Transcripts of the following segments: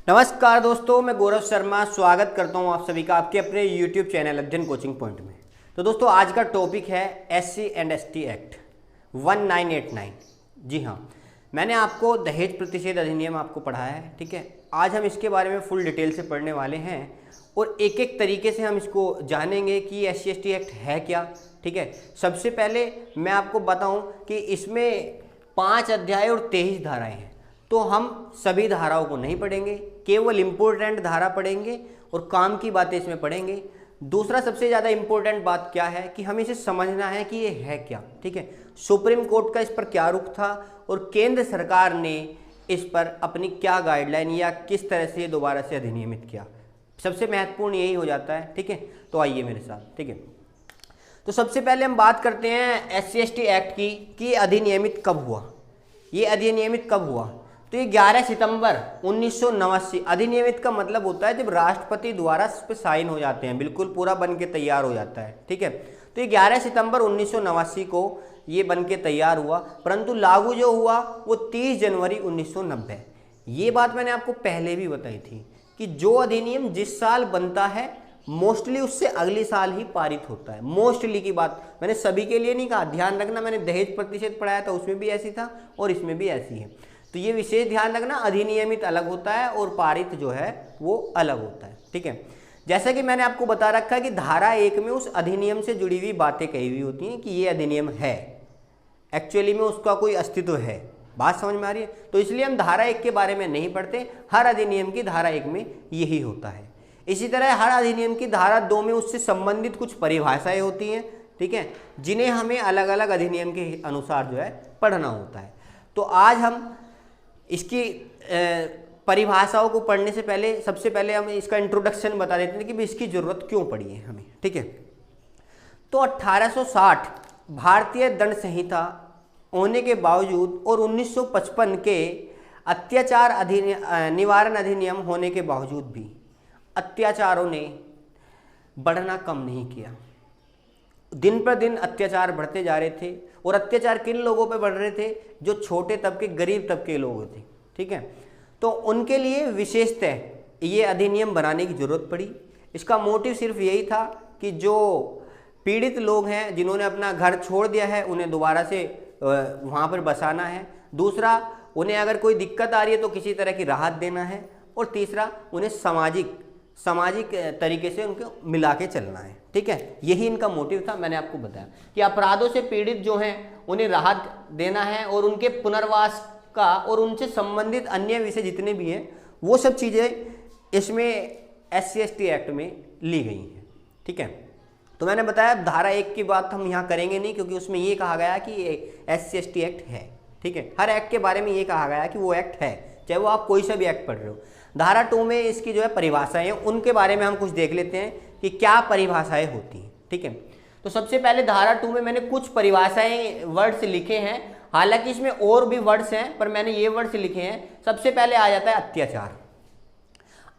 नमस्कार दोस्तों, मैं गौरव शर्मा स्वागत करता हूं आप सभी का आपके अपने YouTube चैनल अध्ययन कोचिंग पॉइंट में। तो दोस्तों आज का टॉपिक है SC एंड ST एक्ट 1989। जी हाँ, मैंने आपको दहेज प्रतिषेध अधिनियम आपको पढ़ाया है, ठीक है। आज हम इसके बारे में फुल डिटेल से पढ़ने वाले हैं और एक एक तरीके से हम इसको जानेंगे कि SC ST एक्ट है क्या, ठीक है। सबसे पहले मैं आपको बताऊँ कि इसमें 5 अध्याय और 23 धाराएँ हैं, तो हम सभी धाराओं को नहीं पढ़ेंगे, केवल इम्पोर्टेंट धारा पढ़ेंगे और काम की बातें इसमें पढ़ेंगे। दूसरा सबसे ज़्यादा इम्पोर्टेंट बात क्या है कि हमें इसे समझना है कि ये है क्या, ठीक है। सुप्रीम कोर्ट का इस पर क्या रुख था और केंद्र सरकार ने इस पर अपनी क्या गाइडलाइन या किस तरह से दोबारा से अधिनियमित किया, सबसे महत्वपूर्ण यही हो जाता है, ठीक है। तो आइए मेरे साथ, ठीक है। तो सबसे पहले हम बात करते हैं SC ST एक्ट की कि अधिनियमित कब हुआ। ये अधिनियमित कब हुआ? तो ये 11 सितंबर 1989। अधिनियमित का मतलब होता है जब राष्ट्रपति द्वारा इस पर साइन हो जाते हैं, बिल्कुल पूरा बन के तैयार हो जाता है, ठीक है। तो ये 11 सितंबर 1989 को ये बन के तैयार हुआ, परंतु लागू जो हुआ वो 30 जनवरी 1990। ये बात मैंने आपको पहले भी बताई थी कि जो अधिनियम जिस साल बनता है मोस्टली उससे अगले साल ही पारित होता है। मोस्टली की बात मैंने सभी के लिए नहीं कहा, ध्यान रखना। मैंने दहेज प्रतिषेध पढ़ाया था, उसमें भी ऐसी था और इसमें भी ऐसी है। तो ये विशेष ध्यान रखना, अधिनियमित अलग होता है और पारित जो है वो अलग होता है, ठीक है। जैसा कि मैंने आपको बता रखा है कि धारा 1 में उस अधिनियम से जुड़ी हुई बातें कही हुई होती हैं कि ये अधिनियम है, एक्चुअली में उसका कोई अस्तित्व है। बात समझ में आ रही है? तो इसलिए हम धारा 1 के बारे में नहीं पढ़ते, हर अधिनियम की धारा 1 में यही होता है। इसी तरह हर अधिनियम की धारा 2 में उससे संबंधित कुछ परिभाषाएं होती हैं, ठीक है, जिन्हें हमें अलग अलग अधिनियम के अनुसार जो है पढ़ना होता है। तो आज हम इसकी परिभाषाओं को पढ़ने से पहले सबसे पहले हम इसका इंट्रोडक्शन बता देते हैं कि इसकी ज़रूरत क्यों पड़ी है हमें, ठीक है। तो 1860 भारतीय दंड संहिता होने के बावजूद और 1955 के अत्याचार निवारण अधिनियम होने के बावजूद भी अत्याचारों ने बढ़ना कम नहीं किया। दिन पर दिन अत्याचार बढ़ते जा रहे थे और अत्याचार किन लोगों पे बढ़ रहे थे? जो छोटे तबके, गरीब तबके के लोग थे, ठीक है। तो उनके लिए विशेषतः ये अधिनियम बनाने की जरूरत पड़ी। इसका मोटिव सिर्फ यही था कि जो पीड़ित लोग हैं, जिन्होंने अपना घर छोड़ दिया है, उन्हें दोबारा से वहाँ पर बसाना है। दूसरा, उन्हें अगर कोई दिक्कत आ रही है तो किसी तरह की राहत देना है। और तीसरा, उन्हें सामाजिक तरीके से उनको मिला के चलना है, ठीक है। यही इनका मोटिव था। मैंने आपको बताया कि अपराधों से पीड़ित जो हैं उन्हें राहत देना है और उनके पुनर्वास का और उनसे संबंधित अन्य विषय जितने भी हैं वो सब चीज़ें इसमें SC ST एक्ट में ली गई हैं, ठीक है। तो मैंने बताया धारा 1 की बात हम यहाँ करेंगे नहीं, क्योंकि उसमें ये कहा गया कि ये SC ST एक्ट है, ठीक है। हर एक्ट के बारे में ये कहा गया कि वो एक्ट है, चाहे वो आप कोई सा भी एक्ट पढ़ रहे हो। धारा 2 में इसकी जो है परिभाषाएं हैं, उनके बारे में हम कुछ देख लेते हैं कि क्या परिभाषाएं होती हैं, ठीक है। तो सबसे पहले धारा 2 में मैंने कुछ परिभाषाएं वर्ड्स लिखे हैं, हालांकि इसमें और भी वर्ड्स हैं पर मैंने ये वर्ड्स लिखे हैं। सबसे पहले आ जाता है अत्याचार।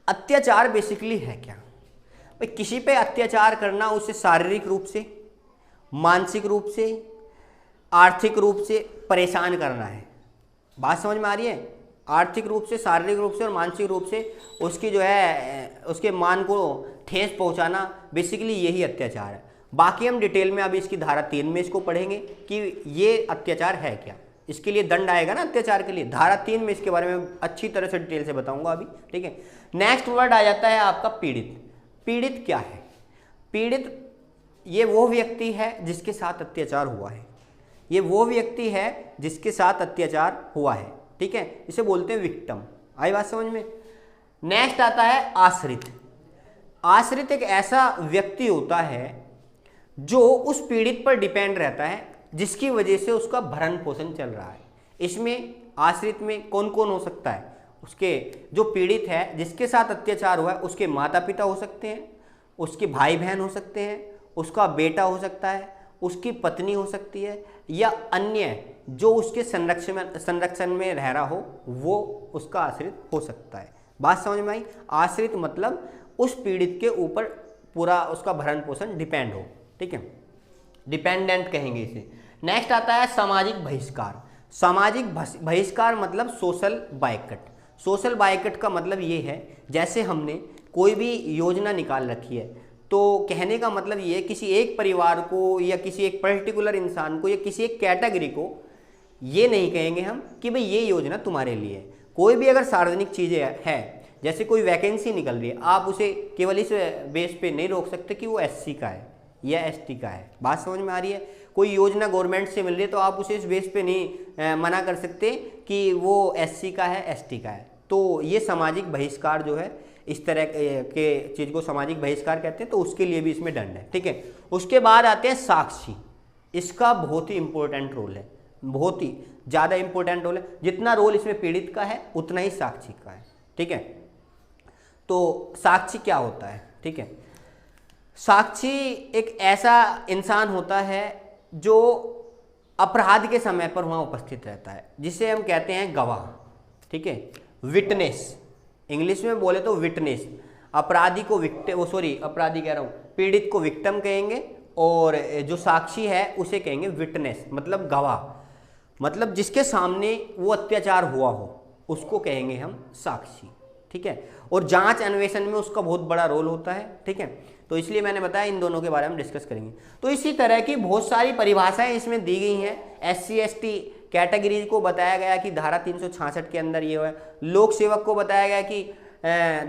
अत्याचार बेसिकली है क्या? भाई किसी पे अत्याचार करना, उसे शारीरिक रूप से, मानसिक रूप से, आर्थिक रूप से परेशान करना है। बात समझ में आ रही है? आर्थिक रूप से, शारीरिक रूप से और मानसिक रूप से उसकी जो है उसके मान को ठेस पहुंचाना, बेसिकली यही अत्याचार है। बाकी हम डिटेल में अभी इसकी धारा 3 में इसको पढ़ेंगे कि ये अत्याचार है क्या। इसके लिए दंड आएगा ना अत्याचार के लिए, धारा 3 में इसके बारे में अच्छी तरह से डिटेल से बताऊंगा अभी, ठीक है। नेक्स्ट वर्ड आ जाता है आपका पीड़ित। पीड़ित क्या है? पीड़ित ये वो व्यक्ति है जिसके साथ अत्याचार हुआ है। ये वो व्यक्ति है जिसके साथ अत्याचार हुआ है, ठीक है। इसे बोलते हैं विक्टिम। आई बात समझ में? नेक्स्ट आता है आश्रित। आश्रित एक ऐसा व्यक्ति होता है जो उस पीड़ित पर डिपेंड रहता है, जिसकी वजह से उसका भरण पोषण चल रहा है। इसमें आश्रित में कौन कौन हो सकता है? उसके जो पीड़ित है, जिसके साथ अत्याचार हुआ है, उसके माता पिता हो सकते हैं, उसके भाई बहन हो सकते हैं, उसका बेटा हो सकता है, उसकी पत्नी हो सकती है, या अन्य जो उसके संरक्षण में रह रहा हो वो उसका आश्रित हो सकता है। बात समझ में आई? आश्रित मतलब उस पीड़ित के ऊपर पूरा उसका भरण पोषण डिपेंड हो, ठीक है, डिपेंडेंट कहेंगे इसे। नेक्स्ट आता है सामाजिक बहिष्कार। सामाजिक बहिष्कार मतलब सोशल बायकट। सोशल बायकट का मतलब ये है, जैसे हमने कोई भी योजना निकाल रखी है तो कहने का मतलब ये है किसी एक परिवार को या किसी एक पर्टिकुलर इंसान को या किसी एक कैटेगरी को ये नहीं कहेंगे हम कि भाई ये योजना तुम्हारे लिए है। कोई भी अगर सार्वजनिक चीज़ें है, जैसे कोई वैकेंसी निकल रही है, आप उसे केवल इस बेस पे नहीं रोक सकते कि वो एससी का है या एसटी का है। बात समझ में आ रही है? कोई योजना गवर्नमेंट से मिल रही है तो आप उसे इस बेस पे नहीं मना कर सकते कि वो एससी का है एसटी का है। तो ये सामाजिक बहिष्कार जो है, इस तरह के चीज़ को सामाजिक बहिष्कार कहते हैं, तो उसके लिए भी इसमें दंड है। ठीक है, उसके बाद आते हैं साक्षी। इसका बहुत ही इंपॉर्टेंट रोल है, बहुत ही ज़्यादा इंपॉर्टेंट रोल है। जितना रोल इसमें पीड़ित का है उतना ही साक्षी का है। ठीक है, तो साक्षी क्या होता है? ठीक है, साक्षी एक ऐसा इंसान होता है जो अपराध के समय पर वहाँ उपस्थित रहता है, जिसे हम कहते हैं गवाह। ठीक है, विटनेस, इंग्लिश में बोले तो विटनेस। अपराधी को अपराधी कह रहा हूँ, पीड़ित को विक्टिम कहेंगे और जो साक्षी है उसे कहेंगे विटनेस, मतलब गवाह। मतलब जिसके सामने वो अत्याचार हुआ हो उसको कहेंगे हम साक्षी। ठीक है, और जांच अन्वेषण में उसका बहुत बड़ा रोल होता है। ठीक है, तो इसलिए मैंने बताया इन दोनों के बारे में डिस्कस करेंगे। तो इसी तरह की बहुत सारी परिभाषाएं इसमें दी गई हैं। एससी एसटी कैटेगरी को बताया गया कि धारा 366 के अंदर ये है। लोक सेवक को बताया गया कि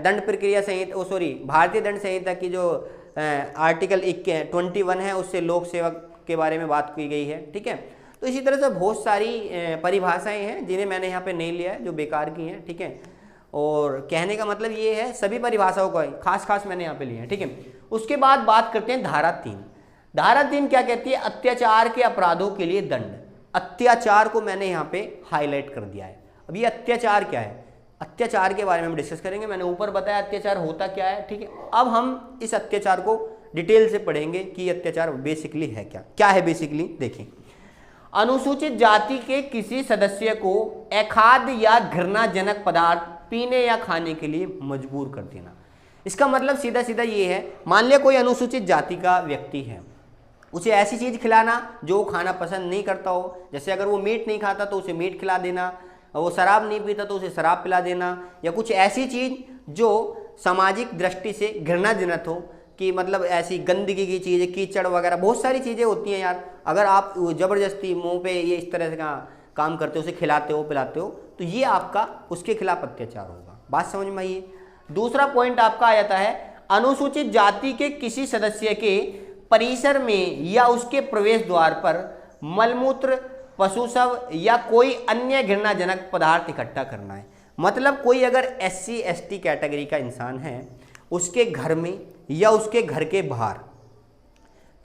दंड प्रक्रिया संहिता भारतीय दंड संहिता की जो आर्टिकल 21 है उससे लोक सेवक के बारे में बात की गई है। ठीक है, तो इसी तरह से बहुत सारी परिभाषाएं हैं जिन्हें मैंने यहाँ पे नहीं लिया है, जो बेकार की हैं। ठीक है, और कहने का मतलब ये है सभी परिभाषाओं का खास मैंने यहाँ पे लिया है। ठीक है, उसके बाद बात करते हैं धारा 3। धारा 3 क्या कहती है? अत्याचार के अपराधों के लिए दंड। अत्याचार को मैंने यहाँ पे हाईलाइट कर दिया है। अब ये अत्याचार क्या है, अत्याचार के बारे में हम डिस्कस करेंगे। मैंने ऊपर बताया अत्याचार होता क्या है। ठीक है, अब हम इस अत्याचार को डिटेल से पढ़ेंगे कि अत्याचार बेसिकली है क्या है। बेसिकली देखिए, अनुसूचित जाति के किसी सदस्य को अखाद्य या घृणाजनक पदार्थ पीने या खाने के लिए मजबूर कर देना। इसका मतलब सीधा सीधा ये है, मान लिया कोई अनुसूचित जाति का व्यक्ति है, उसे ऐसी चीज़ खिलाना जो वो खाना पसंद नहीं करता हो। जैसे अगर वो मीट नहीं खाता तो उसे मीट खिला देना, वो शराब नहीं पीता तो उसे शराब पिला देना, या कुछ ऐसी चीज़ जो सामाजिक दृष्टि से घृणाजनक हो, कि मतलब ऐसी गंदगी की चीज़ें, कीचड़ वगैरह बहुत सारी चीज़ें होती हैं यार। अगर आप ज़बरदस्ती मुंह पे ये इस तरह का काम करते हो, उसे खिलाते हो पिलाते हो, तो ये आपका उसके खिलाफ अत्याचार होगा। बात समझ में आई? दूसरा पॉइंट आपका आ जाता है, अनुसूचित जाति के किसी सदस्य के परिसर में या उसके प्रवेश द्वार पर मलमूत्र, पशुशव या कोई अन्य घृणाजनक पदार्थ इकट्ठा करना है। मतलब कोई अगर एससी एसटी कैटेगरी का इंसान है, उसके घर में या उसके घर के बाहर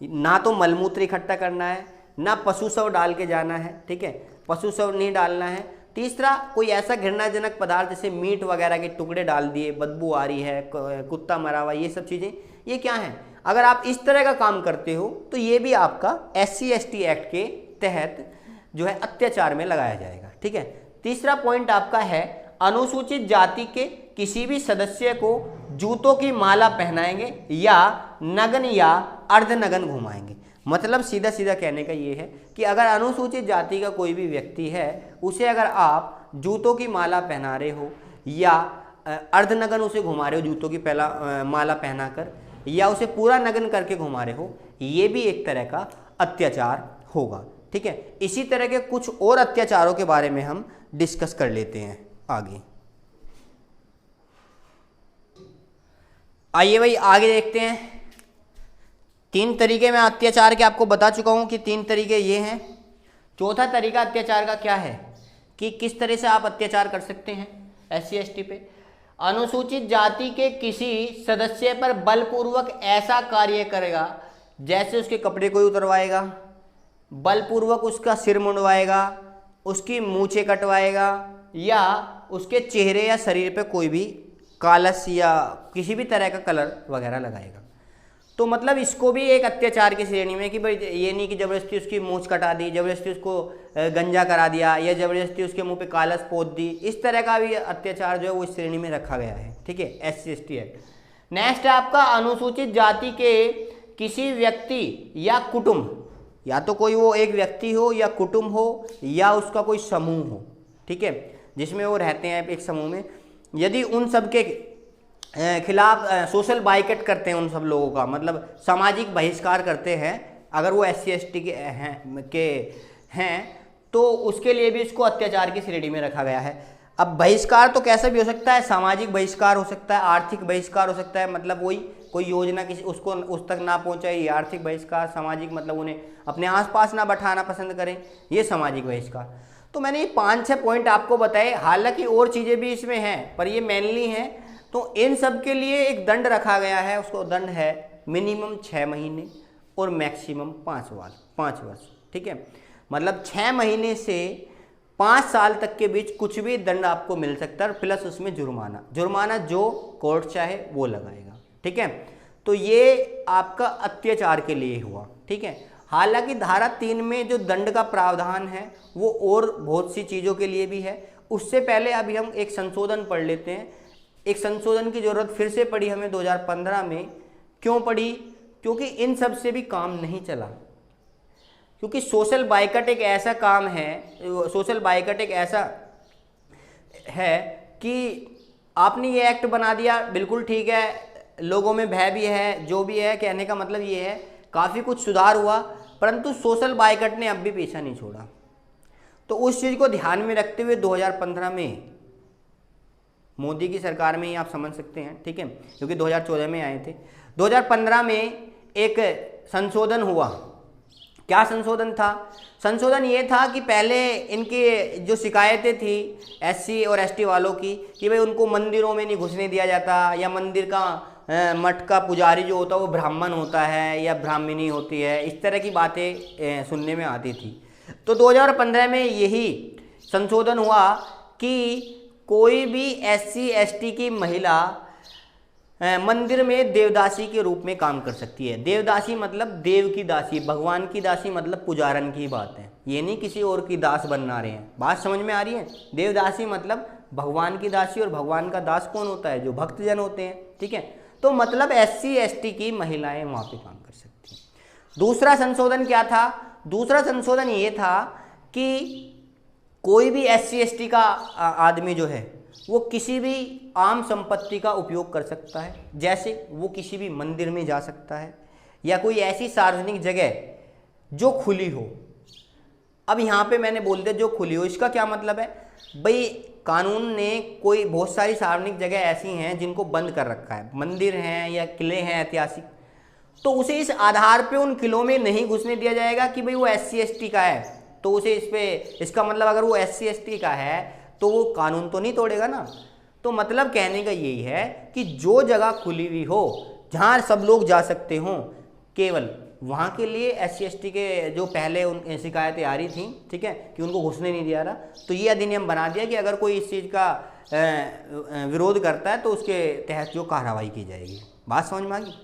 ना तो मलमूत्र इकट्ठा करना है, ना पशुशव डाल के जाना है। ठीक है, पशुशव नहीं डालना है। तीसरा, कोई ऐसा घृणाजनक पदार्थ जैसे मीट वगैरह के टुकड़े डाल दिए, बदबू आ रही है, कुत्ता मरा हुआ, ये सब चीज़ें ये क्या है? अगर आप इस तरह का काम करते हो तो ये भी आपका एससी एसटी एक्ट के तहत जो है अत्याचार में लगाया जाएगा। ठीक है, तीसरा पॉइंट आपका है, अनुसूचित जाति के किसी भी सदस्य को जूतों की माला पहनाएंगे या नग्न या अर्धनग्न घुमाएंगे। मतलब सीधा सीधा कहने का ये है कि अगर अनुसूचित जाति का कोई भी व्यक्ति है, उसे अगर आप जूतों की माला पहना रहे हो या अर्धनग्न उसे घुमा रहे हो जूतों की माला पहनाकर, या उसे पूरा नग्न करके घुमा रहे हो, ये भी एक तरह का अत्याचार होगा। ठीक है, इसी तरह के कुछ और अत्याचारों के बारे में हम डिस्कस कर लेते हैं आगे। आइए भाई आगे देखते हैं। 3 तरीके मैं अत्याचार के आपको बता चुका हूं कि 3 तरीके ये हैं। चौथा तरीका अत्याचार का क्या है कि किस तरह से आप अत्याचार कर सकते हैं एससी एसटी पे। अनुसूचित जाति के किसी सदस्य पर बलपूर्वक ऐसा कार्य करेगा, जैसे उसके कपड़े कोई उतरवाएगा, बलपूर्वक उसका सिर मुंडवाएगा, उसकी मूछें कटवाएगा, या उसके चेहरे या शरीर पे कोई भी कालस या किसी भी तरह का कलर वगैरह लगाएगा। तो मतलब इसको भी एक अत्याचार की श्रेणी में, कि भाई ये नहीं कि ज़बरदस्ती उसकी मूछ कटा दी, ज़बरदस्ती उसको गंजा करा दिया, या ज़बरदस्ती उसके मुंह पे कालस पोत दी, इस तरह का भी अत्याचार जो है वो इस श्रेणी में रखा गया है। ठीक है, एससी एसटी एक्ट। नेक्स्ट है आपका, अनुसूचित जाति के किसी व्यक्ति या कुटुंब, या तो कोई वो एक व्यक्ति हो या कुटुंब हो या उसका कोई समूह हो। ठीक है, जिसमें वो रहते हैं एक समूह में, यदि उन सब के खिलाफ सोशल बाइकट करते हैं, उन सब लोगों का मतलब सामाजिक बहिष्कार करते हैं, अगर वो SC/ST के हैं तो उसके लिए भी इसको अत्याचार की श्रेणी में रखा गया है। अब बहिष्कार तो कैसा भी हो सकता है, सामाजिक बहिष्कार हो सकता है, आर्थिक बहिष्कार हो सकता है, मतलब वही कोई योजना किसी उसको उस तक ना पहुंचाए, ये आर्थिक बहिष्कार। सामाजिक मतलब उन्हें अपने आसपास ना बैठाना पसंद करें, ये सामाजिक बहिष्कार। तो मैंने ये 5-6 पॉइंट आपको बताए, हालांकि और चीज़ें भी इसमें हैं पर ये मेनली हैं। तो इन सब के लिए एक दंड रखा गया है, उसको दंड है मिनिमम 6 महीने और मैक्सिमम 5 वर्ष, ठीक है। मतलब 6 महीने से 5 साल तक के बीच कुछ भी दंड आपको मिल सकता है, प्लस उसमें जुर्माना जो कोर्ट चाहे वो लगाएगा, ठीक है। तो ये आपका अत्याचार के लिए हुआ, ठीक है। हालांकि धारा 3 में जो दंड का प्रावधान है वो और बहुत सी चीज़ों के लिए भी है। उससे पहले अभी हम एक संशोधन पढ़ लेते हैं। एक संशोधन की ज़रूरत फिर से पड़ी हमें 2015 में। क्यों पड़ी? क्योंकि इन सब से भी काम नहीं चला, क्योंकि सोशल बाइकट एक ऐसा काम है, सोशल बाइकट एक ऐसा है कि आपने ये एक्ट बना दिया, बिल्कुल ठीक है, लोगों में भय भी है, जो भी है, कहने का मतलब ये है काफ़ी कुछ सुधार हुआ, परंतु सोशल बाइकट ने अब भी पीछा नहीं छोड़ा। तो उस चीज़ को ध्यान में रखते हुए 2015 में मोदी की सरकार में ही आप समझ सकते हैं, ठीक है, क्योंकि 2014 में आए थे। 2015 में एक संशोधन हुआ। क्या संशोधन था? संशोधन ये था कि पहले इनकी जो शिकायतें थी SC और ST वालों की कि भाई उनको मंदिरों में नहीं घुसने दिया जाता, या मंदिर का मठ का पुजारी जो होता है वो ब्राह्मण होता है या ब्राह्मणी होती है, इस तरह की बातें सुनने में आती थी। तो 2015 में यही संशोधन हुआ कि कोई भी SC/ST की महिला मंदिर में देवदासी के रूप में काम कर सकती है। देवदासी मतलब देव की दासी, भगवान की दासी मतलब पुजारन की बात है, ये नहीं किसी और की दास बनना रहे हैं। बात समझ में आ रही है? देवदासी मतलब भगवान की दासी, और भगवान का दास कौन होता है? जो भक्तजन होते हैं, ठीक है। तो मतलब SC/ST की महिलाएं वहाँ पे काम कर सकती हैं। दूसरा संशोधन क्या था? दूसरा संशोधन ये था कि कोई भी SC/ST का आदमी जो है वो किसी भी आम संपत्ति का उपयोग कर सकता है, जैसे वो किसी भी मंदिर में जा सकता है या कोई ऐसी सार्वजनिक जगह जो खुली हो। अब यहाँ पे मैंने बोल दिया जो खुली हो, इसका क्या मतलब है? भाई कानून ने कोई बहुत सारी सार्वजनिक जगह ऐसी हैं जिनको बंद कर रखा है, मंदिर हैं या किले हैं ऐतिहासिक, तो उसे इस आधार पे उन किलों में नहीं घुसने दिया जाएगा कि भाई वो SC/ST का है, तो उसे इस पे, इसका मतलब अगर वो SC/ST का है तो वो कानून तो नहीं तोड़ेगा ना। तो मतलब कहने का यही है कि जो जगह खुली हुई हो, जहाँ सब लोग जा सकते हों, केवल वहाँ के लिए SC/ST के जो पहले उन शिकायतें आ रही थी, ठीक है, कि उनको घुसने नहीं दिया रहा, तो ये अधिनियम बना दिया कि अगर कोई इस चीज़ का विरोध करता है तो उसके तहत जो कार्रवाई की जाएगी। बात समझ में आ गई?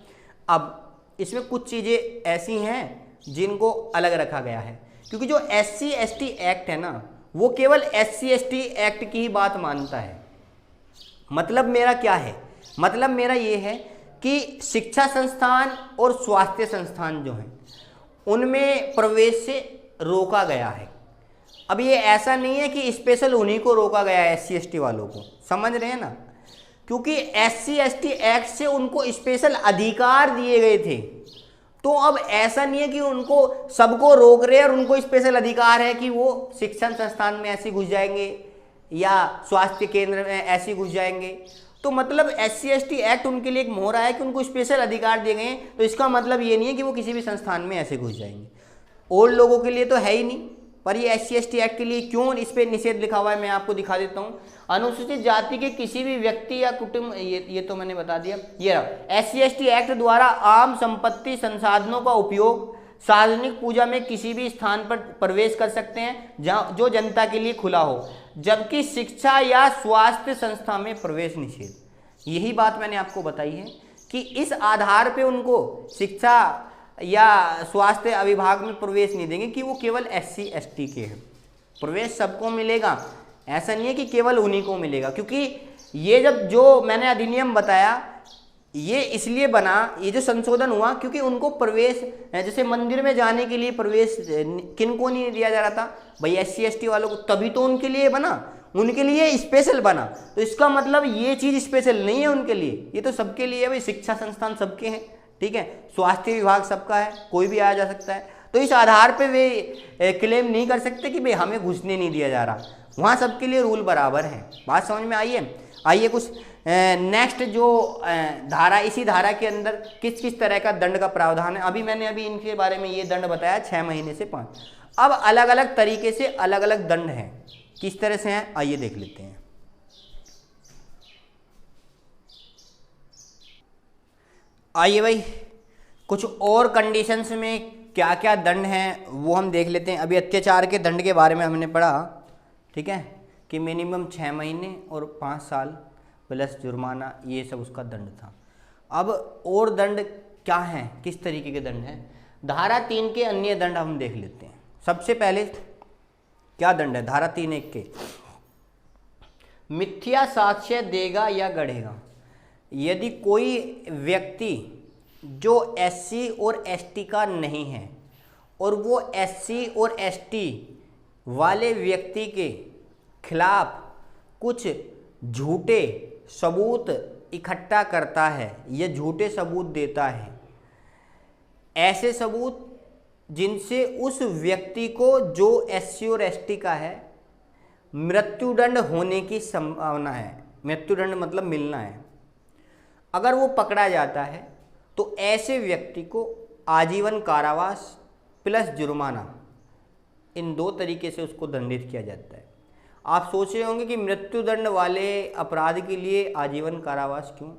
अब इसमें कुछ चीज़ें ऐसी हैं जिनको अलग रखा गया है, क्योंकि जो SC/ST एक्ट है ना वो केवल SC/ST एक्ट की ही बात मानता है। मतलब मेरा क्या है? मतलब मेरा ये है कि शिक्षा संस्थान और स्वास्थ्य संस्थान जो हैं उनमें प्रवेश से रोका गया है। अब ये ऐसा नहीं है कि स्पेशल उन्हीं को रोका गया है, SC/ST वालों को, समझ रहे हैं ना, क्योंकि SC/ST एक्ट से उनको स्पेशल अधिकार दिए गए थे। तो अब ऐसा नहीं है कि उनको सबको रोक रहे हैं और उनको स्पेशल अधिकार है कि वो शिक्षण संस्थान में ऐसे घुस जाएंगे या स्वास्थ्य केंद्र में ऐसे घुस जाएंगे। तो मतलब SC/ST एक्ट उनके लिए एक मोहरा है कि उनको स्पेशल अधिकार दिए गए हैं, तो इसका मतलब ये नहीं है कि वो किसी भी संस्थान में ऐसे घुस जाएंगे। और लोगों के लिए तो है ही नहीं, पर ये SC/ST एक्ट के लिए क्यों इस पर निषेध लिखा हुआ है मैं आपको दिखा देता हूँ। अनुसूचित जाति के किसी भी व्यक्ति या कुटुंब, ये तो मैंने बता दिया। ये रहा, SC/ST एक्ट द्वारा आम संपत्ति संसाधनों का उपयोग सार्वजनिक पूजा में किसी भी स्थान पर प्रवेश कर सकते हैं जहाँ जो जनता के लिए खुला हो, जबकि शिक्षा या स्वास्थ्य संस्था में प्रवेश निषेध। यही बात मैंने आपको बताई है कि इस आधार पे उनको शिक्षा या स्वास्थ्य विभाग में प्रवेश नहीं देंगे कि वो केवल SC/ST के हैं। प्रवेश सबको मिलेगा, ऐसा नहीं है कि केवल उन्हीं को मिलेगा, क्योंकि ये जब जो मैंने अधिनियम बताया ये इसलिए बना, ये जो संशोधन हुआ, क्योंकि उनको प्रवेश, जैसे मंदिर में जाने के लिए प्रवेश किन को नहीं दिया जा रहा था? भाई SC/ST वालों को, तभी तो उनके लिए बना। उनके लिए स्पेशल बना। तो इसका मतलब ये चीज़ स्पेशल नहीं है उनके लिए, ये तो सबके लिए है भाई। शिक्षा संस्थान सबके हैं, ठीक है, स्वास्थ्य विभाग सबका है, कोई भी आया जा सकता है। तो इस आधार पे वे क्लेम नहीं कर सकते कि भाई हमें घुसने नहीं दिया जा रहा, वहाँ सबके लिए रूल बराबर है। बात समझ में आई है? आइए कुछ नेक्स्ट जो धारा, इसी धारा के अंदर किस किस तरह का दंड का प्रावधान है। मैंने इनके बारे में ये दंड बताया 6 महीने से 5। अब अलग अलग तरीके से अलग अलग दंड हैं, किस तरह से हैं आइए देख लेते हैं। आइए भाई कुछ और कंडीशंस में क्या क्या दंड हैं वो हम देख लेते हैं। अभी अत्याचार के दंड के बारे में हमने पढ़ा, ठीक है, कि मिनिमम 6 महीने और 5 साल प्लस जुर्माना, ये सब उसका दंड था। अब और दंड क्या हैं, किस तरीके के दंड हैं? धारा 3 के अन्य दंड हम देख लेते हैं। सबसे पहले क्या दंड है धारा 3(1) के? मिथ्या साक्ष्य देगा या गढ़ेगा। यदि कोई व्यक्ति जो SC और ST का नहीं है और वो SC और ST वाले व्यक्ति के खिलाफ कुछ झूठे सबूत इकट्ठा करता है या झूठे सबूत देता है, ऐसे सबूत जिनसे उस व्यक्ति को जो SC और ST का है मृत्युदंड होने की संभावना है, मृत्युदंड मतलब मिलना है, अगर वो पकड़ा जाता है तो ऐसे व्यक्ति को आजीवन कारावास प्लस जुर्माना, इन 2 तरीके से उसको दंडित किया जाता है। आप सोच रहे होंगे कि मृत्युदंड वाले अपराध के लिए आजीवन कारावास क्यों?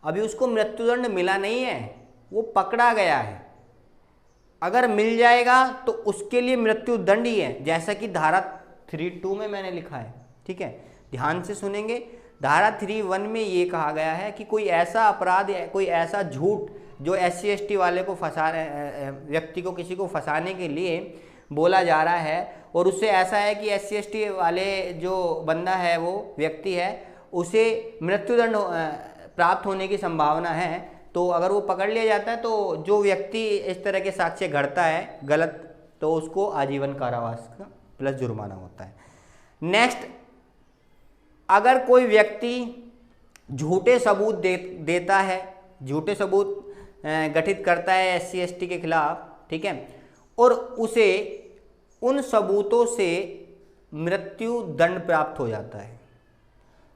अभी उसको मृत्युदंड मिला नहीं है, वो पकड़ा गया है। अगर मिल जाएगा तो उसके लिए मृत्युदंड ही है, जैसा कि धारा 3(2) में मैंने लिखा है, ठीक है, ध्यान से सुनेंगे। धारा 3(1) में ये कहा गया है कि कोई ऐसा अपराध, कोई ऐसा झूठ जो SC ST वाले को व्यक्ति को, किसी को फंसाने के लिए बोला जा रहा है, और उससे ऐसा है कि SC ST वाले जो बंदा है, वो व्यक्ति है, उसे मृत्युदंड प्राप्त होने की संभावना है, तो अगर वो पकड़ लिया जाता है तो जो व्यक्ति इस तरह के साक्ष्य घड़ता है गलत, तो उसको आजीवन कारावास का प्लस जुर्माना होता है। नेक्स्ट, अगर कोई व्यक्ति झूठे सबूत देता है, झूठे सबूत गठित करता है SC ST के खिलाफ, ठीक है, और उसे उन सबूतों से मृत्यु दंड प्राप्त हो जाता है,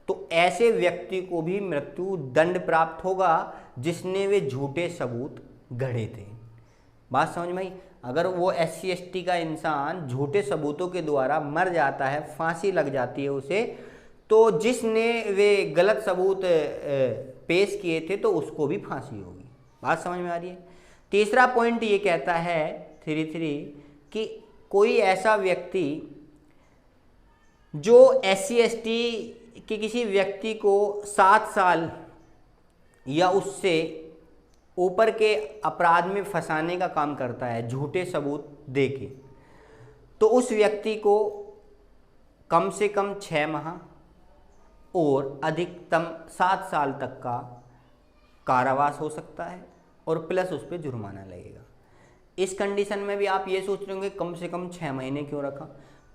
तो ऐसे व्यक्ति को भी मृत्यु दंड प्राप्त होगा जिसने वे झूठे सबूत गढ़े थे। बात समझ में आई? अगर वो SC ST का इंसान झूठे सबूतों के द्वारा मर जाता है, फांसी लग जाती है उसे, तो जिसने वे गलत सबूत पेश किए थे तो उसको भी फांसी होगी। बात समझ में आ रही है? तीसरा पॉइंट ये कहता है 3(3) कि कोई ऐसा व्यक्ति जो SC ST के किसी व्यक्ति को 7 साल या उससे ऊपर के अपराध में फंसाने का काम करता है झूठे सबूत देके, तो उस व्यक्ति को कम से कम 6 माह और अधिकतम 7 साल तक का कारावास हो सकता है और प्लस उस पर जुर्माना लगेगा। इस कंडीशन में भी आप ये सोच रहे होंगे कम से कम 6 महीने क्यों रखा?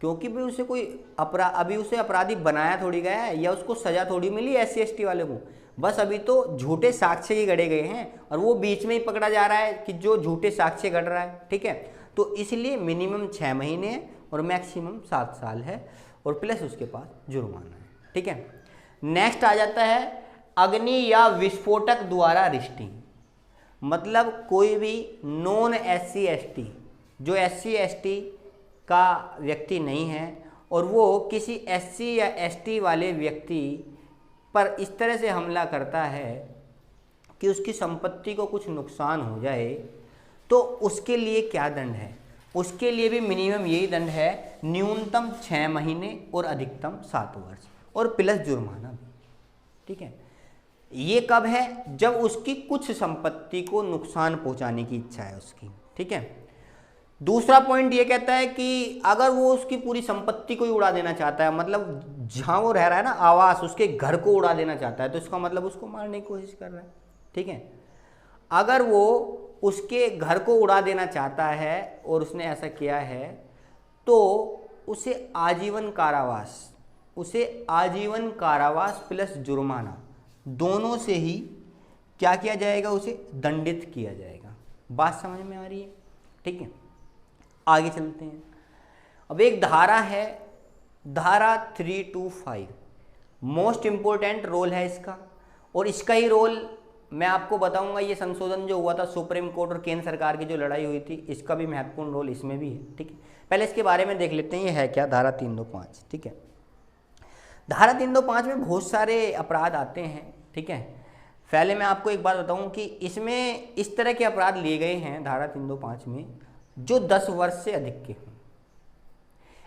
क्योंकि भाई उसे कोई अभी उसे अपराधी बनाया थोड़ी गया है या उसको सजा थोड़ी मिली SC ST वाले को, बस अभी तो झूठे साक्ष्य ही गढ़े गए हैं और वो बीच में ही पकड़ा जा रहा है कि जो झूठे साक्ष्य गढ़ रहा है, ठीक है। तो इसलिए मिनिमम 6 महीने है और मैक्सिमम 7 साल है और प्लस उसके पास जुर्माना है, ठीक है। नेक्स्ट आ जाता है अग्नि या विस्फोटक द्वारा रिस्टिंग, मतलब कोई भी नॉन SC ST जो SC ST का व्यक्ति नहीं है और वो किसी SC या ST वाले व्यक्ति पर इस तरह से हमला करता है कि उसकी संपत्ति को कुछ नुकसान हो जाए, तो उसके लिए क्या दंड है? उसके लिए भी मिनिमम यही दंड है, न्यूनतम 6 महीने और अधिकतम 7 वर्ष और प्लस जुर्माना भी, ठीक है। ये कब है? जब उसकी कुछ संपत्ति को नुकसान पहुंचाने की इच्छा है उसकी, ठीक है। दूसरा पॉइंट ये कहता है कि अगर वो उसकी पूरी संपत्ति को ही उड़ा देना चाहता है, मतलब जहां वो रह रहा है ना आवास, उसके घर को उड़ा देना चाहता है, तो इसका मतलब उसको मारने की कोशिश कर रहा है, ठीक है। अगर वो उसके घर को उड़ा देना चाहता है और उसने ऐसा किया है तो उसे आजीवन कारावास उसे आजीवन कारावास प्लस जुर्माना दोनों से ही क्या किया जाएगा, उसे दंडित किया जाएगा। बात समझ में आ रही है? ठीक है, आगे चलते हैं। अब एक धारा है, धारा 325, मोस्ट इंपॉर्टेंट रोल है इसका, और इसका ही रोल मैं आपको बताऊंगा। ये संशोधन जो हुआ था सुप्रीम कोर्ट और केंद्र सरकार की जो लड़ाई हुई थी, इसका भी महत्वपूर्ण रोल इसमें भी है। ठीक है, पहले इसके बारे में देख लेते हैं ये है क्या, धारा 325। ठीक है, धारा 325 में बहुत सारे अपराध आते हैं। ठीक है, पहले मैं आपको एक बात बताऊं कि इसमें इस तरह के अपराध लिए गए हैं धारा 325 में जो 10 वर्ष से अधिक के हों।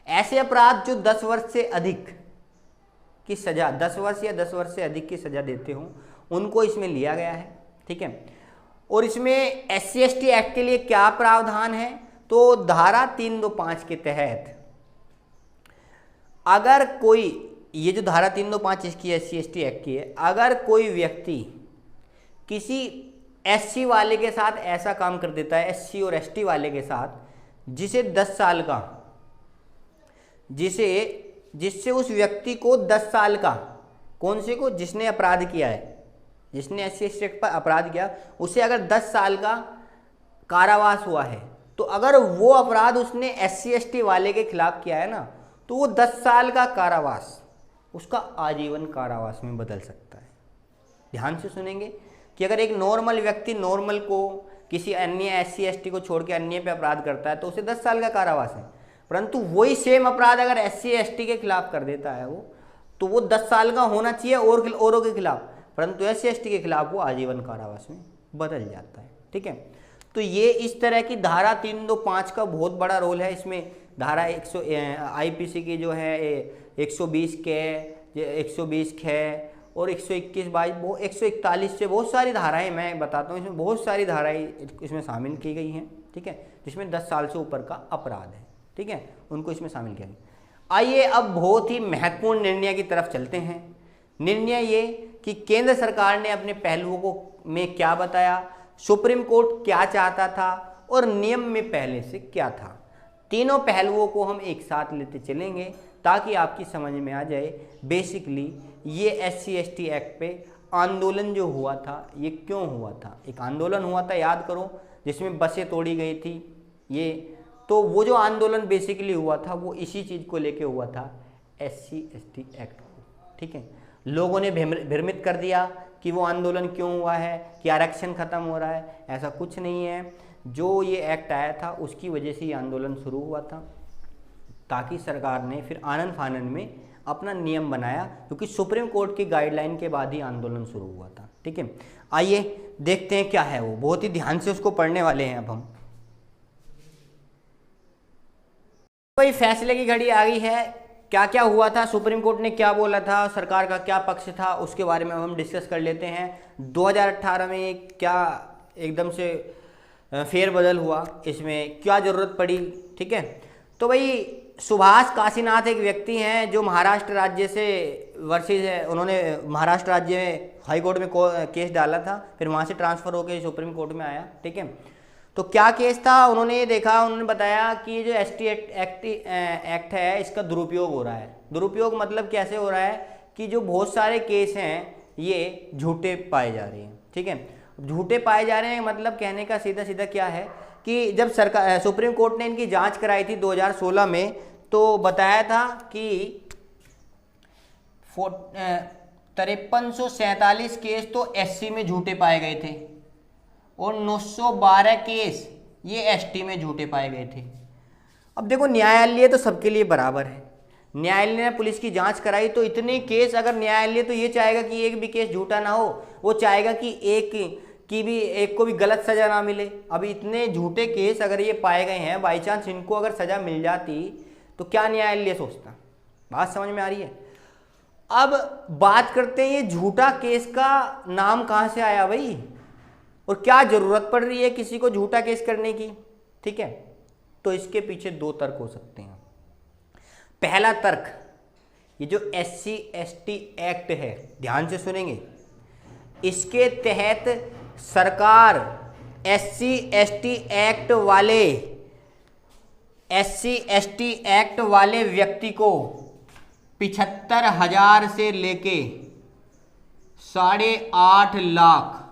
ऐसे अपराध जो 10 वर्ष से अधिक की सजा, 10 वर्ष या 10 वर्ष से अधिक की सजा देते हों, उनको इसमें लिया गया है। ठीक है, और इसमें SC/ST एक्ट के लिए क्या प्रावधान है, तो धारा 325 के तहत अगर कोई, ये जो धारा 325 इसकी SC/ST एक्ट की है, अगर कोई व्यक्ति किसी SC वाले के साथ ऐसा काम कर देता है, SC और ST वाले के साथ, जिसे 10 साल का, जिससे उस व्यक्ति को 10 साल का, कौन से को, जिसने अपराध किया है, जिसने SC/ST एक्ट पर अपराध किया, उसे अगर 10 साल का कारावास हुआ है, तो अगर वो अपराध उसने SC/ST वाले के खिलाफ किया है ना, तो वो 10 साल का कारावास उसका आजीवन कारावास में बदल सकता है। ध्यान से सुनेंगे कि अगर एक नॉर्मल व्यक्ति नॉर्मल को किसी अन्य SC/ST को छोड़ के अन्य पे अपराध करता है तो उसे 10 साल का कारावास है, परंतु वही सेम अपराध अगर SC/ST के खिलाफ कर देता है वो, तो वो 10 साल का होना चाहिए औरों के खिलाफ, परंतु SC/ST के खिलाफ वो आजीवन कारावास में बदल जाता है। ठीक है, तो ये इस तरह की धारा 325 का बहुत बड़ा रोल है। इसमें धारा 100 IPC की जो है 120 के, 120 ख और 121 22 वो 141 से बहुत सारी धाराएं मैं बताता हूँ, इसमें बहुत सारी धाराएं इसमें शामिल की गई हैं। ठीक है, जिसमें 10 साल से ऊपर का अपराध है। ठीक है, उनको इसमें शामिल किया गया। आइए अब बहुत ही महत्वपूर्ण निर्णय की तरफ चलते हैं। निर्णय ये कि केंद्र सरकार ने अपने पहलुओं को में क्या बताया, सुप्रीम कोर्ट क्या चाहता था और नियम में पहले से क्या था। तीनों पहलुओं को हम एक साथ लेते चलेंगे ताकि आपकी समझ में आ जाए बेसिकली ये SC/ST एक्ट पे आंदोलन जो हुआ था ये क्यों हुआ था। एक आंदोलन हुआ था, याद करो, जिसमें बसें तोड़ी गई थी। ये तो वो जो आंदोलन बेसिकली हुआ था वो इसी चीज़ को लेके हुआ था, SC/ST एक्ट को। ठीक है, लोगों ने भ्रमित कर दिया कि वो आंदोलन क्यों हुआ है, कि आरक्षण खत्म हो रहा है। ऐसा कुछ नहीं है, जो ये एक्ट आया था उसकी वजह से ये आंदोलन शुरू हुआ था, ताकि सरकार ने फिर आनन फानन में अपना नियम बनाया, क्योंकि सुप्रीम कोर्ट की गाइडलाइन के बाद ही आंदोलन शुरू हुआ था। ठीक है, आइए देखते हैं क्या है वो, बहुत ही ध्यान से उसको पढ़ने वाले हैं अब हम। भाई फैसले की घड़ी आ गई है, क्या क्या हुआ था, सुप्रीम कोर्ट ने क्या बोला था, सरकार का क्या पक्ष था, उसके बारे में हम डिस्कस कर लेते हैं। 2018 में क्या एकदम से फेरबदल हुआ, इसमें क्या ज़रूरत पड़ी। ठीक है, तो भाई सुभाष काशीनाथ एक व्यक्ति हैं जो महाराष्ट्र राज्य से वर्सेस है, उन्होंने महाराष्ट्र राज्य में हाई कोर्ट में केस डाला था, फिर वहाँ से ट्रांसफ़र होकर सुप्रीम कोर्ट में आया। ठीक है, तो क्या केस था, उन्होंने ये देखा, उन्होंने बताया कि ये जो ST एक्ट है इसका दुरुपयोग हो रहा है। दुरुपयोग मतलब कैसे हो रहा है कि जो बहुत सारे केस हैं ये झूठे पाए जा रहे हैं। ठीक है, झूठे पाए जा रहे हैं मतलब कहने का सीधा सीधा क्या है कि जब सरकार सुप्रीम कोर्ट ने इनकी जांच कराई थी 2016 में, तो बताया था कि 5347 केस तो SC में झूठे पाए गए थे और 912 केस ये ST में झूठे पाए गए थे। अब देखो, न्यायालय तो सबके लिए बराबर है। न्यायालय ने पुलिस की जांच कराई तो इतने केस, अगर न्यायालय तो ये चाहेगा कि एक भी केस झूठा ना हो, वो चाहेगा कि एक को भी गलत सजा ना मिले। अभी इतने झूठे केस अगर ये पाए गए हैं, बाई चांस इनको अगर सजा मिल जाती तो क्या न्यायालय सोचता। बात समझ में आ रही है। अब बात करते हैं ये झूठा केस का नाम कहाँ से आया भाई, और क्या जरूरत पड़ रही है किसी को झूठा केस करने की। ठीक है, तो इसके पीछे दो तर्क हो सकते हैं। पहला तर्क, ये जो SC/ST एक्ट है, ध्यान से सुनेंगे, इसके तहत सरकार SC/ST एक्ट वाले व्यक्ति को 75,000 से लेके 8.5 लाख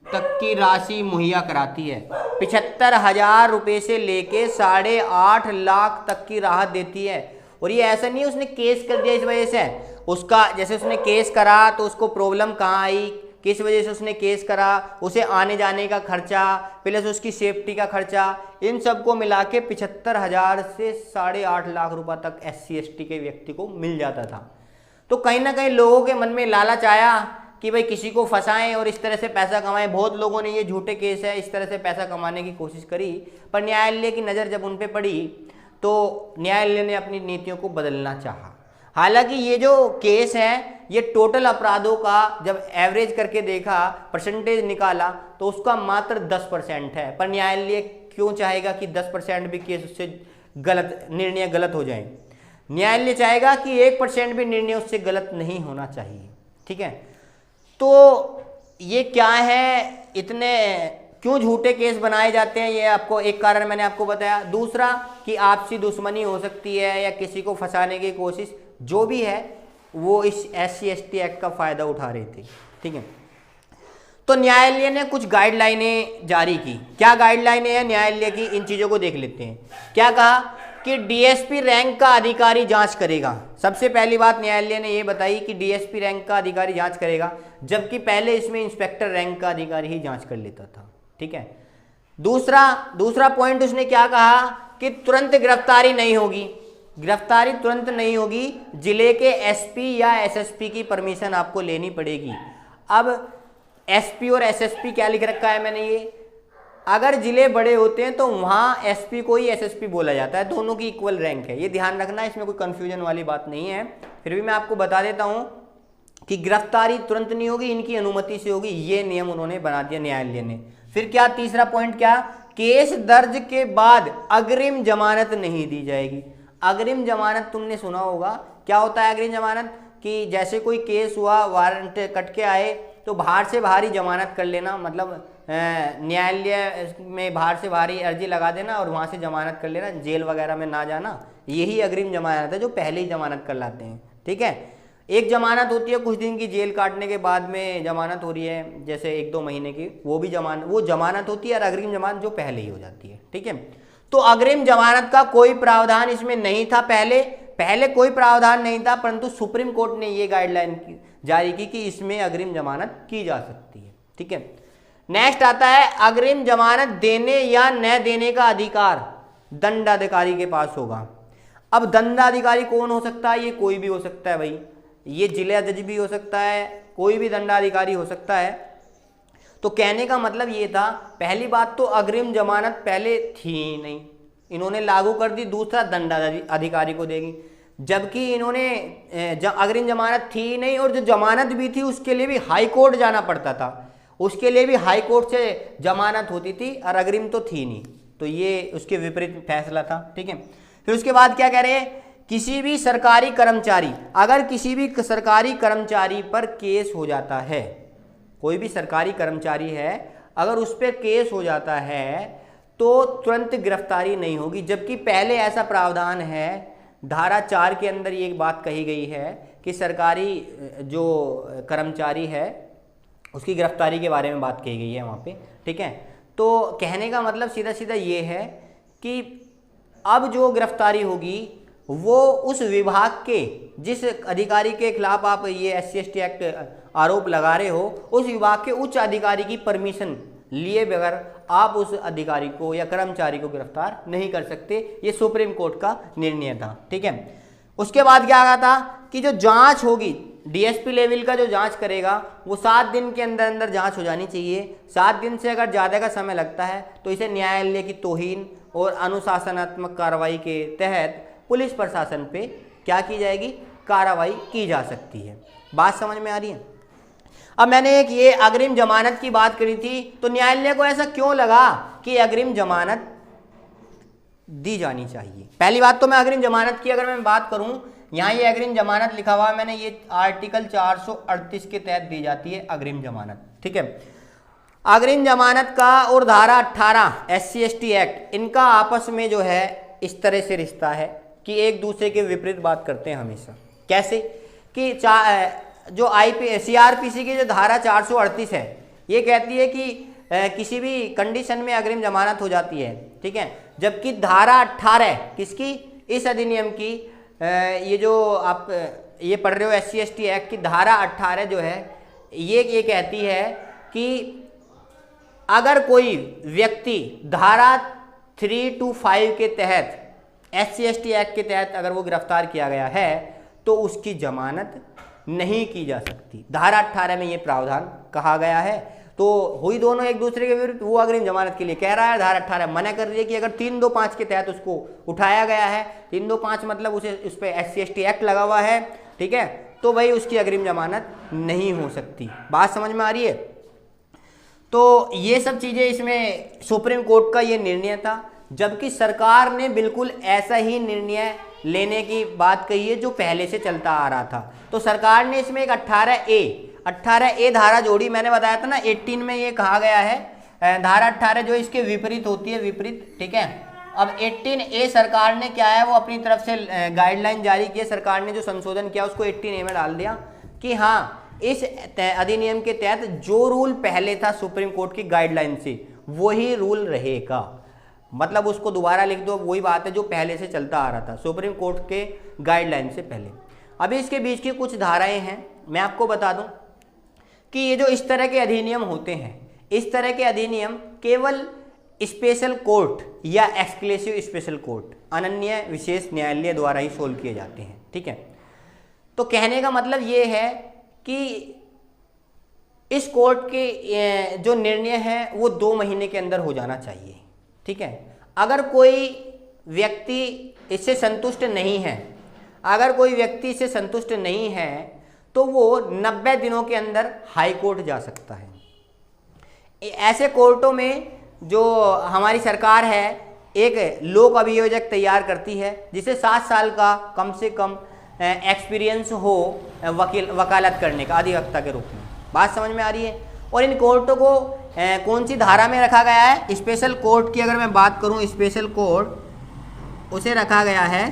तक की राशि मुहैया कराती है। 75,000 रुपये से लेके 8.5 लाख तक की राहत देती है। और ये ऐसा नहीं है उसने केस कर दिया इस वजह से, उसका जैसे उसने केस करा तो उसको प्रॉब्लम कहाँ आई, किस वजह से उसने केस करा, उसे आने जाने का खर्चा प्लस उसकी सेफ्टी का खर्चा, इन सबको मिला के 75,000 से 8.5 लाख रुपए तक SC/ST के व्यक्ति को मिल जाता था। तो कहीं ना कहीं लोगों के मन में लालच आया कि भाई किसी को फंसाएं और इस तरह से पैसा कमाएं। बहुत लोगों ने ये झूठे केस है इस तरह से पैसा कमाने की कोशिश करी, पर न्यायालय की नज़र जब उन पे पड़ी तो न्यायालय ने अपनी नीतियों को बदलना चाहा। हालांकि ये जो केस है ये टोटल अपराधों का जब एवरेज करके देखा, परसेंटेज निकाला तो उसका मात्र 10% है। पर न्यायालय क्यों चाहेगा कि 10% भी केस उससे गलत निर्णय गलत हो जाए? न्यायालय चाहेगा कि 1% भी निर्णय उससे गलत नहीं होना चाहिए। ठीक है, तो ये क्या है, इतने क्यों झूठे केस बनाए जाते हैं, ये आपको एक कारण मैंने आपको बताया। दूसरा कि आपसी दुश्मनी हो सकती है या किसी को फंसाने की कोशिश, जो भी है वो इस SC/ST एक्ट का फायदा उठा रहे थे। ठीक है, तो न्यायालय ने कुछ गाइडलाइनें जारी की। क्या गाइडलाइनें हैं न्यायालय की, इन चीज़ों को देख लेते हैं। क्या कहा कि DSP रैंक का अधिकारी जांच करेगा। सबसे पहली बात न्यायालय ने यह बताई कि DSP रैंक का अधिकारी जांच करेगा, जबकि पहले इसमें इंस्पेक्टर रैंक का अधिकारी ही जांच कर लेता था। ठीक है, दूसरा पॉइंट उसने क्या कहा कि तुरंत गिरफ्तारी नहीं होगी। गिरफ्तारी तुरंत नहीं होगी, जिले के SP या SSP की परमिशन आपको लेनी पड़ेगी। अब SP और SSP क्या लिख रखा है मैंने, ये अगर जिले बड़े होते हैं तो वहाँ SP को ही SSP बोला जाता है, दोनों की इक्वल रैंक है। ये ध्यान रखना, इसमें कोई कंफ्यूजन वाली बात नहीं है। फिर भी मैं आपको बता देता हूँ कि गिरफ्तारी तुरंत नहीं होगी, इनकी अनुमति से होगी। ये नियम उन्होंने बना दिया न्यायालय ने। फिर क्या, तीसरा पॉइंट क्या, केस दर्ज के बाद अग्रिम जमानत नहीं दी जाएगी। अग्रिम जमानत तुमने सुना होगा, क्या होता है अग्रिम जमानत, कि जैसे कोई केस हुआ, वारंट कट के आए तो बाहर से बाहर ही जमानत कर लेना, मतलब न्यायालय में बाहर से बाहर ही अर्जी लगा देना और वहाँ से जमानत कर लेना, जेल वगैरह में ना जाना। यही अग्रिम जमानत है, जो पहले ही जमानत कर लाते हैं। ठीक है, एक जमानत होती है कुछ दिन की, जेल काटने के बाद में जमानत हो रही है, जैसे 1-2 महीने की, वो जमानत होती है, और अग्रिम जमानत जो पहले ही हो जाती है। ठीक है, तो अग्रिम जमानत का कोई प्रावधान इसमें नहीं था, पहले कोई प्रावधान नहीं था, परंतु सुप्रीम कोर्ट ने ये गाइडलाइन जारी की कि इसमें अग्रिम जमानत की जा सकती है। ठीक है, नेक्स्ट आता है अग्रिम जमानत देने या न देने का अधिकार दंडाधिकारी के पास होगा। अब दंडाधिकारी कौन हो सकता है, ये कोई भी हो सकता है भाई, ये जिला जज भी हो सकता है, कोई भी दंडाधिकारी हो सकता है। तो कहने का मतलब ये था, पहली बात तो अग्रिम जमानत पहले थी ही नहीं, इन्होंने लागू कर दी। दूसरा, दंडाधिकारी को देगी, जबकि इन्होंने अग्रिम जमानत थी ही नहीं, और जो जमानत भी थी उसके लिए भी हाई कोर्ट जाना पड़ता था, उसके लिए भी हाई कोर्ट से जमानत होती थी, और अग्रिम तो थी नहीं। तो ये उसके विपरीत फैसला था। ठीक है, फिर उसके बाद क्या कह रहे हैं, किसी भी सरकारी कर्मचारी, अगर किसी भी सरकारी कर्मचारी पर केस हो जाता है, कोई भी सरकारी कर्मचारी है अगर उस पर केस हो जाता है तो तुरंत गिरफ्तारी नहीं होगी, जबकि पहले ऐसा प्रावधान है, धारा 4 के अंदर ये बात कही गई है कि सरकारी जो कर्मचारी है उसकी गिरफ्तारी के बारे में बात कही गई है वहाँ पे। ठीक है, तो कहने का मतलब सीधा सीधा ये है कि अब जो गिरफ्तारी होगी वो उस विभाग के, जिस अधिकारी के खिलाफ आप ये SC/ST एक्ट आरोप लगा रहे हो, उस विभाग के उच्च अधिकारी की परमिशन लिए बगैर आप उस अधिकारी को या कर्मचारी को गिरफ्तार नहीं कर सकते। ये सुप्रीम कोर्ट का निर्णय था। ठीक है, उसके बाद क्या कहा था कि जो जांच होगी, DSP लेवल का जो जांच करेगा वो 7 दिन के अंदर अंदर जांच हो जानी चाहिए। 7 दिन से अगर ज़्यादा का समय लगता है तो इसे न्यायालय की तौहीन और अनुशासनात्मक कार्रवाई के तहत पुलिस प्रशासन पे क्या की जाएगी, कार्रवाई की जा सकती है। बात समझ में आ रही है? अब मैंने एक ये अग्रिम जमानत की बात करी थी, तो न्यायालय को ऐसा क्यों लगा कि अग्रिम जमानत दी जानी चाहिए? पहली बात तो मैं अग्रिम जमानत की अगर मैं बात करूं, यहाँ ये अग्रिम जमानत लिखा हुआ है मैंने, ये आर्टिकल 438 के तहत दी जाती है अग्रिम जमानत। ठीक है, अग्रिम जमानत का और धारा 18 SC/ST एक्ट, इनका आपस में जो है इस तरह से रिश्ता है कि एक दूसरे के विपरीत बात करते हैं हमेशा। कैसे कि जो CRPC की जो धारा 438 है ये कहती है कि किसी भी कंडीशन में अग्रिम जमानत हो जाती है, ठीक है। जबकि धारा 18 किसकी, इस अधिनियम की, ये जो आप ये पढ़ रहे हो SC/ST एक्ट की धारा 18 जो है ये कहती है कि अगर कोई व्यक्ति धारा 325 के तहत SC/ST एक्ट के तहत अगर वो गिरफ्तार किया गया है तो उसकी जमानत नहीं की जा सकती। धारा 18 में ये प्रावधान कहा गया है। तो हुई दोनों एक दूसरे के विरुद्ध, वो अग्रिम जमानत के लिए कह रहा है, धारा 18 मना कर रही है कि अगर 325 के तहत उसको उठाया गया है, 325 मतलब उस पर SC/ST एक्ट लगा हुआ है, ठीक है, तो भाई उसकी अग्रिम जमानत नहीं हो सकती। बात समझ में आ रही है। तो ये सब चीज़ें इसमें सुप्रीम कोर्ट का ये निर्णय था, जबकि सरकार ने बिल्कुल ऐसा ही निर्णय लेने की बात कही है जो पहले से चलता आ रहा था। तो सरकार ने इसमें एक 18A धारा जोड़ी। मैंने बताया था ना 18 में ये कहा गया है धारा 18 जो इसके विपरीत होती है, विपरीत, ठीक है। अब 18A सरकार ने क्या है वो अपनी तरफ से गाइडलाइन जारी की है। सरकार ने जो संशोधन किया उसको 18A में डाल दिया कि हाँ इस अधिनियम के तहत जो रूल पहले था सुप्रीम कोर्ट की गाइडलाइन से वही रूल रहेगा। मतलब उसको दोबारा लिख दो, वही बात है जो पहले से चलता आ रहा था सुप्रीम कोर्ट के गाइडलाइन से पहले। अभी इसके बीच की कुछ धाराएं हैं, मैं आपको बता दूं कि ये जो इस तरह के अधिनियम होते हैं, इस तरह के अधिनियम केवल स्पेशल कोर्ट या एक्सक्लूसिव स्पेशल कोर्ट, अनन्य विशेष न्यायालय द्वारा ही सोल्व किए जाते हैं, ठीक है। तो कहने का मतलब ये है कि इस कोर्ट के जो निर्णय है वो 2 महीने के अंदर हो जाना चाहिए, ठीक है। अगर कोई व्यक्ति इससे संतुष्ट नहीं है, अगर कोई व्यक्ति इससे संतुष्ट नहीं है तो वो 90 दिनों के अंदर हाई कोर्ट जा सकता है। ऐसे कोर्टों में जो हमारी सरकार है एक लोक अभियोजक तैयार करती है जिसे 7 साल का कम से कम एक्सपीरियंस हो वकालत करने का, अधिवक्ता के रूप में। बात समझ में आ रही है। और इन कोर्टों को कौन सी धारा में रखा गया है? स्पेशल कोर्ट की अगर मैं बात करूं, स्पेशल कोर्ट उसे रखा गया है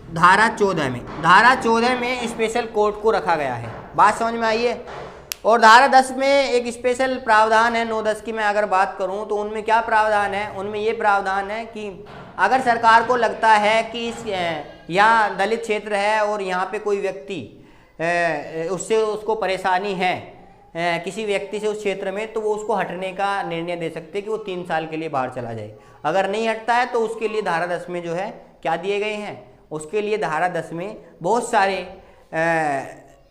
धारा 14 में। धारा 14 में स्पेशल कोर्ट को रखा गया है। बात समझ में आई है। और धारा 10 में एक स्पेशल प्रावधान है, 9-10 की मैं अगर बात करूं तो उनमें क्या प्रावधान है? उनमें ये प्रावधान है कि अगर सरकार को लगता है कि इस यहाँ दलित क्षेत्र है और यहाँ पे कोई व्यक्ति उससे उसको परेशानी है किसी व्यक्ति से उस क्षेत्र में, तो वो उसको हटने का निर्णय दे सकते हैं कि वो 3 साल के लिए बाहर चला जाए। अगर नहीं हटता है तो उसके लिए धारा 10 में जो है क्या दिए गए हैं, उसके लिए धारा 10 में बहुत सारे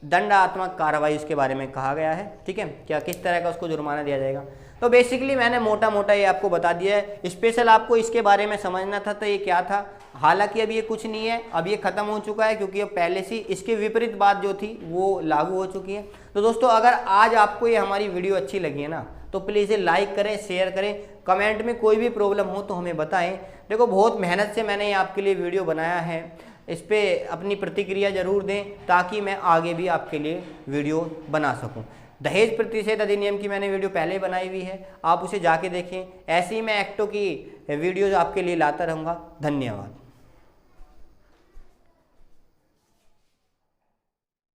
दंडात्मक कार्रवाई उसके बारे में कहा गया है, ठीक है, क्या किस तरह का उसको जुर्माना दिया जाएगा। तो बेसिकली मैंने मोटा मोटा ये आपको बता दिया है। स्पेशल आपको इसके बारे में समझना था तो ये क्या था। हालांकि अब ये कुछ नहीं है, अब ये ख़त्म हो चुका है क्योंकि अब पहले से इसके विपरीत बात जो थी वो लागू हो चुकी है। तो दोस्तों अगर आज आपको ये हमारी वीडियो अच्छी लगी है ना तो प्लीज़ इसे लाइक करें, शेयर करें, कमेंट में कोई भी प्रॉब्लम हो तो हमें बताएं। देखो बहुत मेहनत से मैंने ये आपके लिए वीडियो बनाया है, इस पर अपनी प्रतिक्रिया ज़रूर दें ताकि मैं आगे भी आपके लिए वीडियो बना सकूं। दहेज प्रतिषेध अधिनियम की मैंने वीडियो पहले बनाई हुई है, आप उसे जाके देखें। ऐसे ही मैं एक्टों की वीडियोज़ आपके लिए लाता रहूँगा। धन्यवाद।